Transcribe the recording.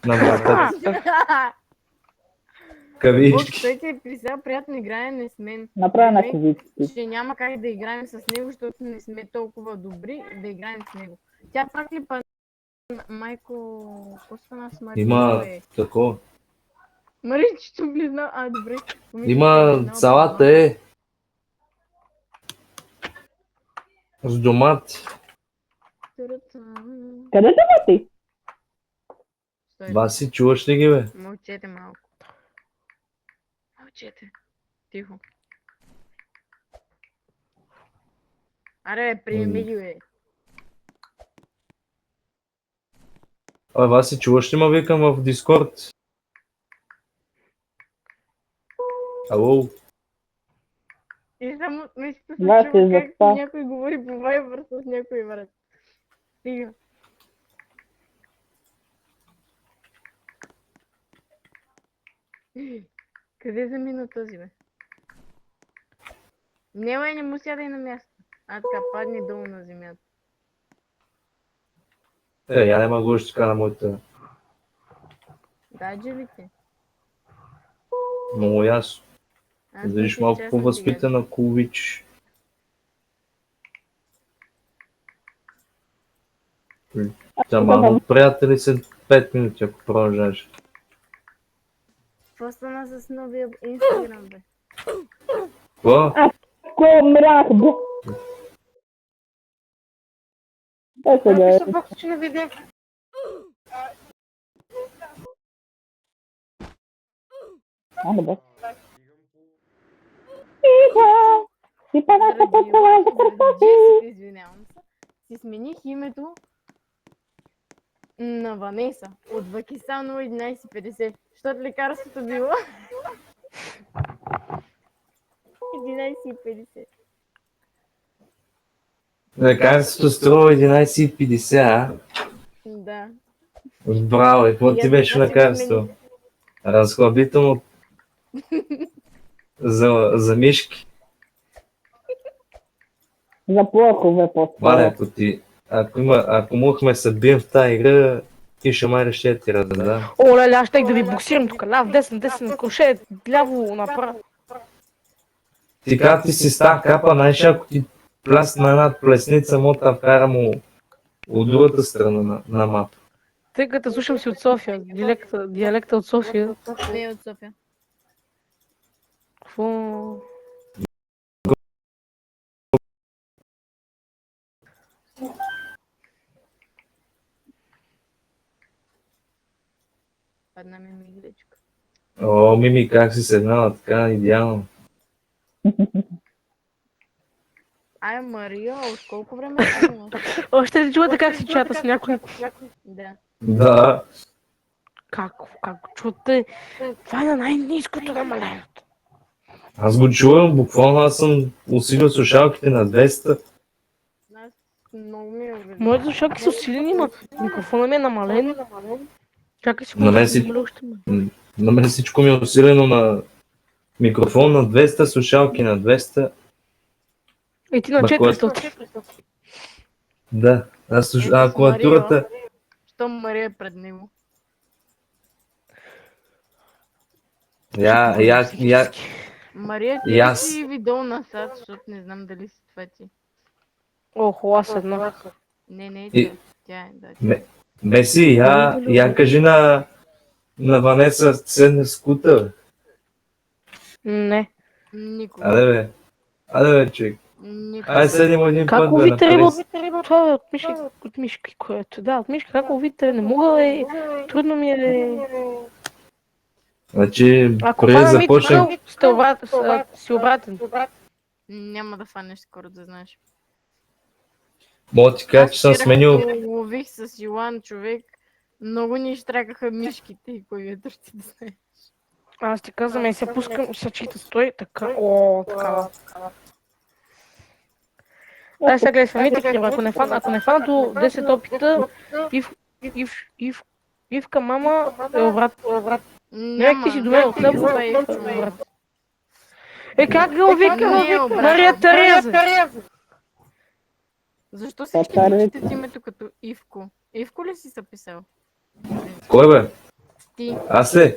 на врата. Бог, Кавички. той ти е присъл приятно играе с мен. Направя на Демек, кавички. че няма как да играем с него, защото не сме толкова добри да играем с него. Тя пак ли па... Майко, какво стана с Маричето, Има бе? такова. Маричето влизна... А, добре. Има салата с домати. Къде те ти? Васи, чуваш ли ги, бе? Мълчете малко. Мълчете. Тихо. Аре, приеми ги, бе. Васи, чуваш ли ма викам в Дискорд? Ало? И само нещо се Васи, чува как заспа. някой говори по Viber с някой брат. Стига. Къде замина този, бе? Не му сядай на място. А така, падни долу на земята. Я не мога още така на моята. Да, джелите. Много ясно. Аз Да виж мислех, малко че аз съм по-възпитана, ако обичаш. Ама приятели след 5 минути, ако продължаш. Какво стана с новия инстаграм, бе? Какво? Ко мрах, бе. Сега Пише бокс, че не видях. добре. Си панака по това. Джесика, извинявам се. Си смених името на Ванеса от Вакисан 1150. Защото лекарството било 1150. Лекарството струва 11,50, а? Да. Браво, и какво ти беше лекарство? Разхлабително за мишки. За плохове Валя, по-скоро. ако мухме се бием в тази игра, ти ще мариш ще ти да. О, леле, аз щех да ви боксирам тук. Ляв, десен, круше, ляво, направо. Ти как ти си стар капа, знаеш, ако ти плясна една плесница, мота вкара му от другата страна на мапа. Тъй като слушам си от София, диалекта от София. Не е от София. Какво? Падна ми мигличка. О, Мими, как си седнала така, идеално. Ай, Мария, от колко време снимаш? Още ли чувате как си чата с някой? Да. Да. Как чувате? Това е на най-ниското намалението. Аз го чувам, буквално аз съм усилил слушалките на 200. Аз много ми е увеличено. Моите слушалки са усилени, но микрофона ми е намален. Чакай си, На мен си- На мен всичко ми е усилено на микрофон на 200, слушалки на 200. И ти на Ма, 400. Да, а клавиатурата... Що Мария е пред него? Мария, ти И ли аз. си видео насад, защото не знам дали си това ти. Охо, аз една. Не, И- тя е, да. Меси, я кажи на Ванеса седне скута, бе. Не. Никога. Аде бе, човек. Никога. Ай седим един Как път, бе, ловите риба направи. Това е от мишки, което. Да, от мишки. Как ловите? Не мога, трудно ми е. Значи, Ако преди да фана започнем, митка, си обратен. Няма да фанеш скоро, да знаеш. мога да ти кажа, че съм вчера, сменил. като лових с Йоан човек, много ни штракаха мишките и клавиатурите, да знаеш. Аз ти казвам, се пускам, се чита, стой, така. О, така. Ай, сега гледай, самите хиба, ако не фана до 10 опита, Ивка мама е обратно. Не, ти си до мен отнъб, обратно. Как го вика? Мария Тереза! Защо всички четат името като Ивко? Ивко ли си записал? Кой бе? Ти. Аз ли?